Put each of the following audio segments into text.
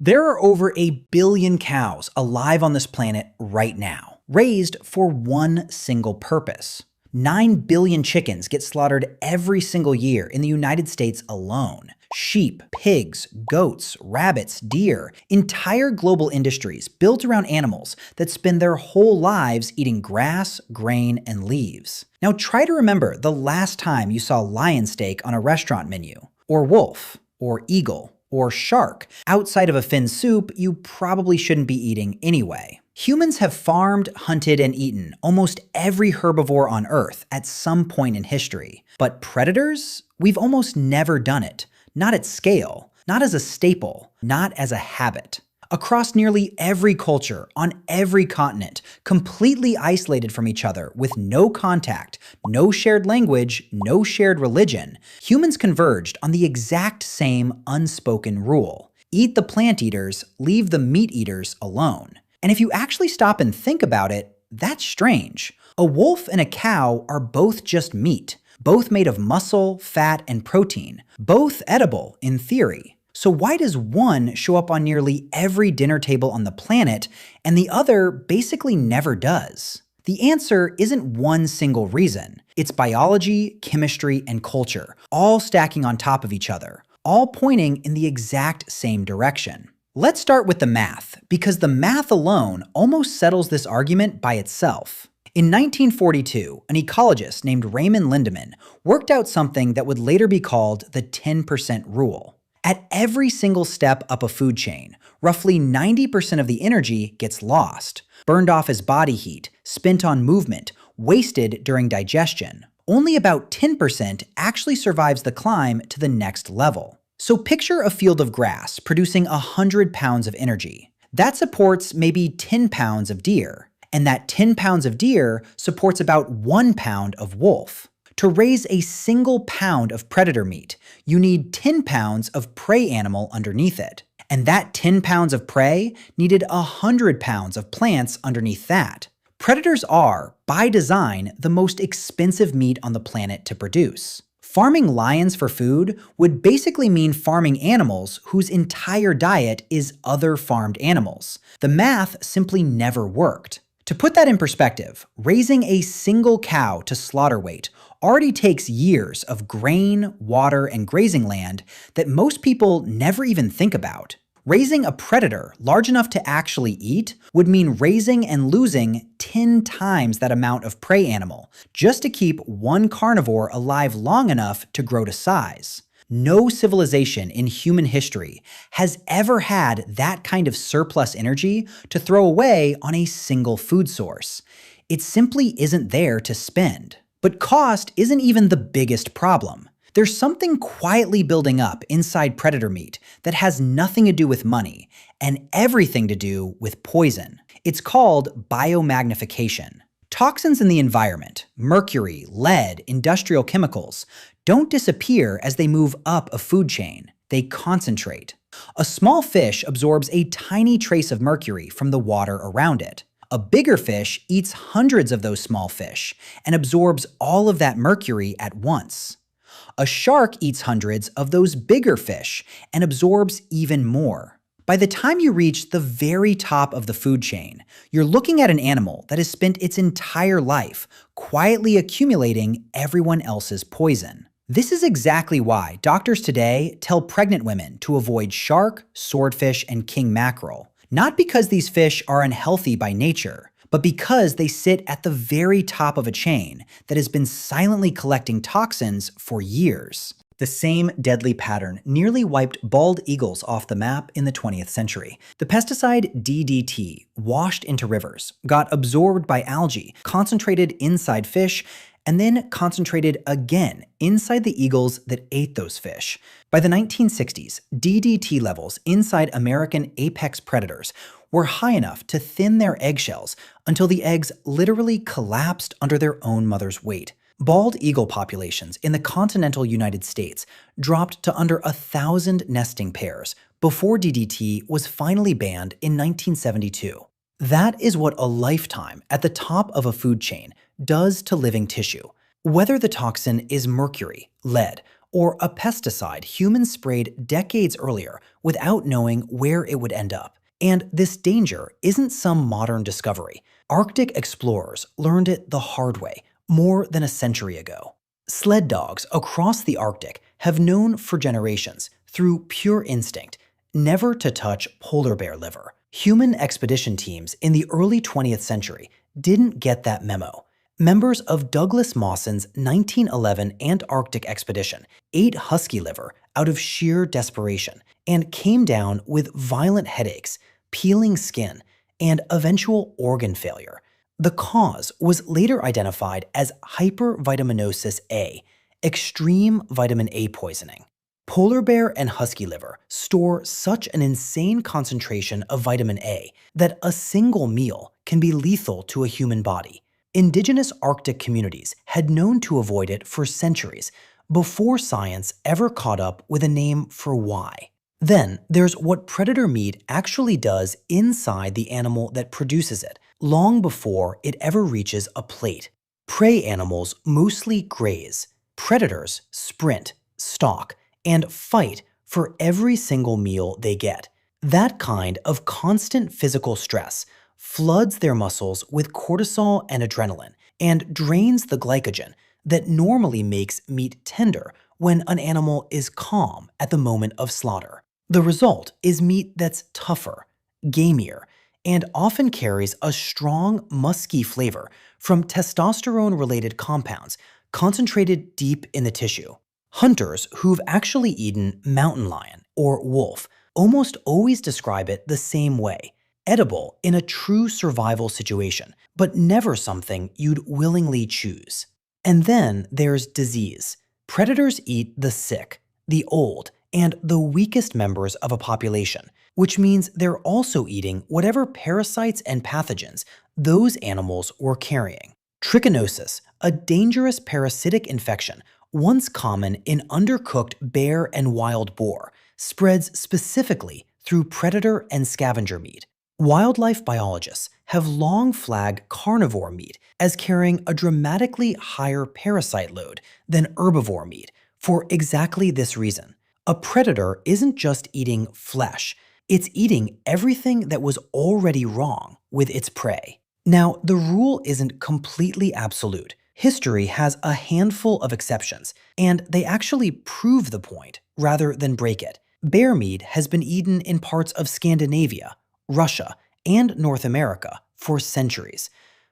There are over 1 billion cows alive on this planet right now, raised for one single purpose. 9 billion chickens get slaughtered every single year in the United States alone. Sheep, pigs, goats, rabbits, deer, entire global industries built around animals that spend their whole lives eating grass, grain, and leaves. Now try to remember the last time you saw lion steak on a restaurant menu, or wolf, or eagle, or shark outside of a fin soup you probably shouldn't be eating anyway. Humans have farmed, hunted, and eaten almost every herbivore on Earth at some point in history. But predators? We've almost never done it. Not at scale, not as a staple, not as a habit. Across nearly every culture, on every continent, completely isolated from each other with no contact, no shared language, no shared religion, humans converged on the exact same unspoken rule. Eat the plant eaters, leave the meat eaters alone. And if you actually stop and think about it, that's strange. A wolf and a cow are both just meat, both made of muscle, fat, and protein, both edible in theory. So why does one show up on nearly every dinner table on the planet and the other basically never does? The answer isn't one single reason. It's biology, chemistry, and culture, all stacking on top of each other, all pointing in the exact same direction. Let's start with the math, because the math alone almost settles this argument by itself. In 1942, an ecologist named Raymond Lindemann worked out something that would later be called the 10% rule. At every single step up a food chain, roughly 90% of the energy gets lost, burned off as body heat, spent on movement, wasted during digestion. Only about 10% actually survives the climb to the next level. So picture a field of grass producing 100 pounds of energy. That supports maybe 10 pounds of deer, and that 10 pounds of deer supports about 1 pound of wolf. To raise a single pound of predator meat, you need 10 pounds of prey animal underneath it. And that 10 pounds of prey needed 100 pounds of plants underneath that. Predators are, by design, the most expensive meat on the planet to produce. Farming lions for food would basically mean farming animals whose entire diet is other farmed animals. The math simply never worked. To put that in perspective, raising a single cow to slaughter weight already takes years of grain, water, and grazing land that most people never even think about. Raising a predator large enough to actually eat would mean raising and losing 10 times that amount of prey animal just to keep one carnivore alive long enough to grow to size. No civilization in human history has ever had that kind of surplus energy to throw away on a single food source. It simply isn't there to spend. But cost isn't even the biggest problem. There's something quietly building up inside predator meat that has nothing to do with money and everything to do with poison. It's called biomagnification. Toxins in the environment, mercury, lead, industrial chemicals, don't disappear as they move up a food chain. They concentrate. A small fish absorbs a tiny trace of mercury from the water around it. A bigger fish eats hundreds of those small fish and absorbs all of that mercury at once. A shark eats hundreds of those bigger fish and absorbs even more. By the time you reach the very top of the food chain, you're looking at an animal that has spent its entire life quietly accumulating everyone else's poison. This is exactly why doctors today tell pregnant women to avoid shark, swordfish, and king mackerel. Not because these fish are unhealthy by nature, but because they sit at the very top of a chain that has been silently collecting toxins for years. The same deadly pattern nearly wiped bald eagles off the map in the 20th century. The pesticide DDT washed into rivers, got absorbed by algae, concentrated inside fish, and then concentrated again inside the eagles that ate those fish. By the 1960s, DDT levels inside American apex predators were high enough to thin their eggshells until the eggs literally collapsed under their own mother's weight. Bald eagle populations in the continental United States dropped to under 1,000 nesting pairs before DDT was finally banned in 1972. That is what a lifetime at the top of a food chain does to living tissue. Whether the toxin is mercury, lead, or a pesticide humans sprayed decades earlier without knowing where it would end up. And this danger isn't some modern discovery. Arctic explorers learned it the hard way more than a century ago. Sled dogs across the Arctic have known for generations, through pure instinct, never to touch polar bear liver. Human expedition teams in the early 20th century didn't get that memo. Members of Douglas Mawson's 1911 Antarctic expedition ate husky liver out of sheer desperation and came down with violent headaches, peeling skin, and eventual organ failure. The cause was later identified as hypervitaminosis A, extreme vitamin A poisoning. Polar bear and husky liver store such an insane concentration of vitamin A that a single meal can be lethal to a human body. Indigenous Arctic communities had known to avoid it for centuries before science ever caught up with a name for why. Then there's what predator meat actually does inside the animal that produces it, long before it ever reaches a plate. Prey animals mostly graze. Predators sprint, stalk, and fight for every single meal they get. That kind of constant physical stress floods their muscles with cortisol and adrenaline and drains the glycogen that normally makes meat tender when an animal is calm at the moment of slaughter. The result is meat that's tougher, gamier, and often carries a strong, musky flavor from testosterone-related compounds concentrated deep in the tissue. Hunters who've actually eaten mountain lion or wolf almost always describe it the same way: edible in a true survival situation, but never something you'd willingly choose. And then there's disease. Predators eat the sick, the old, and the weakest members of a population, which means they're also eating whatever parasites and pathogens those animals were carrying. Trichinosis, a dangerous parasitic infection once common in undercooked bear and wild boar, spreads specifically through predator and scavenger meat. Wildlife biologists have long flagged carnivore meat as carrying a dramatically higher parasite load than herbivore meat for exactly this reason. A predator isn't just eating flesh, it's eating everything that was already wrong with its prey. Now, the rule isn't completely absolute. History has a handful of exceptions, and they actually prove the point rather than break it. Bear meat has been eaten in parts of Scandinavia, Russia, and North America for centuries,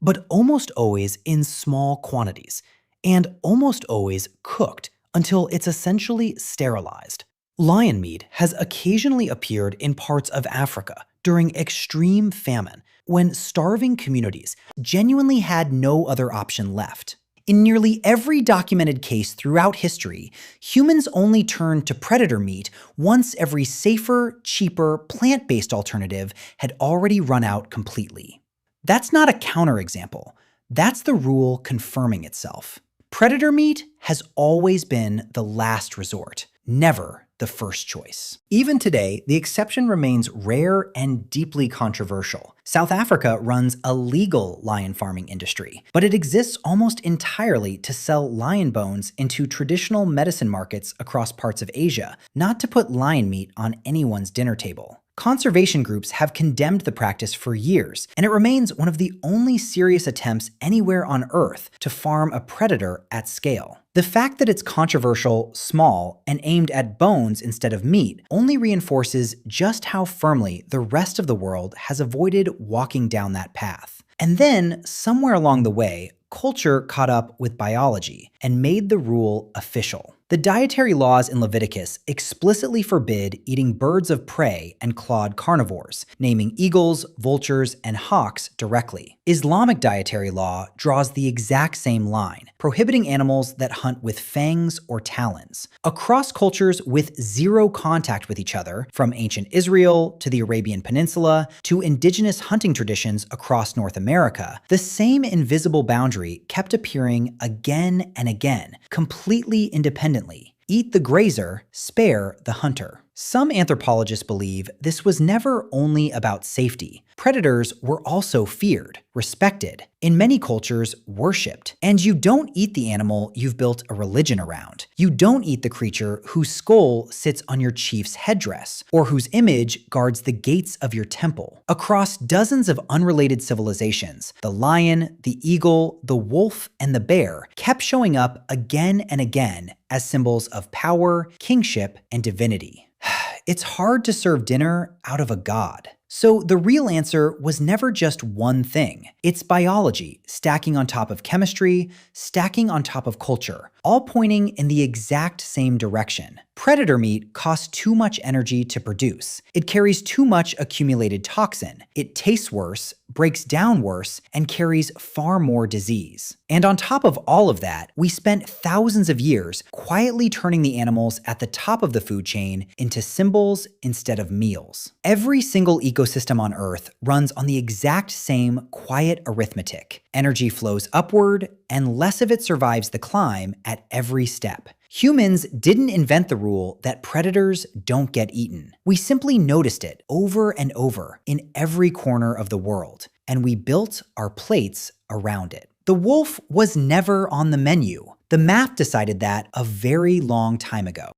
but almost always in small quantities, and almost always cooked until it's essentially sterilized. Lion meat has occasionally appeared in parts of Africa during extreme famine, when starving communities genuinely had no other option left. In nearly every documented case throughout history, humans only turned to predator meat once every safer, cheaper, plant-based alternative had already run out completely. That's not a counterexample. That's the rule confirming itself. Predator meat has always been the last resort, never the first choice. Even today, the exception remains rare and deeply controversial. South Africa runs a legal lion farming industry, but it exists almost entirely to sell lion bones into traditional medicine markets across parts of Asia, not to put lion meat on anyone's dinner table. Conservation groups have condemned the practice for years, and it remains one of the only serious attempts anywhere on Earth to farm a predator at scale. The fact that it's controversial, small, and aimed at bones instead of meat only reinforces just how firmly the rest of the world has avoided walking down that path. And then, somewhere along the way, culture caught up with biology and made the rule official. The dietary laws in Leviticus explicitly forbid eating birds of prey and clawed carnivores, naming eagles, vultures, and hawks directly. Islamic dietary law draws the exact same line, prohibiting animals that hunt with fangs or talons. Across cultures with zero contact with each other, from ancient Israel to the Arabian Peninsula to indigenous hunting traditions across North America, the same invisible boundary kept appearing again and again, completely independently. Eat the grazer, spare the hunter. Some anthropologists believe this was never only about safety. Predators were also feared, respected, in many cultures, worshipped. And you don't eat the animal you've built a religion around. You don't eat the creature whose skull sits on your chief's headdress, or whose image guards the gates of your temple. Across dozens of unrelated civilizations, the lion, the eagle, the wolf, and the bear kept showing up again and again as symbols of power, kingship, and divinity. It's hard to serve dinner out of a god. So the real answer was never just one thing. It's biology, stacking on top of chemistry, stacking on top of culture, all pointing in the exact same direction. Predator meat costs too much energy to produce. It carries too much accumulated toxin. It tastes worse, breaks down worse, and carries far more disease. And on top of all of that, we spent thousands of years quietly turning the animals at the top of the food chain into symbols instead of meals. Every single ecosystem on Earth runs on the exact same quiet arithmetic. Energy flows upward, and less of it survives the climb at every step. Humans didn't invent the rule that predators don't get eaten. We simply noticed it over and over in every corner of the world, and we built our plates around it. The wolf was never on the menu. The math decided that a very long time ago.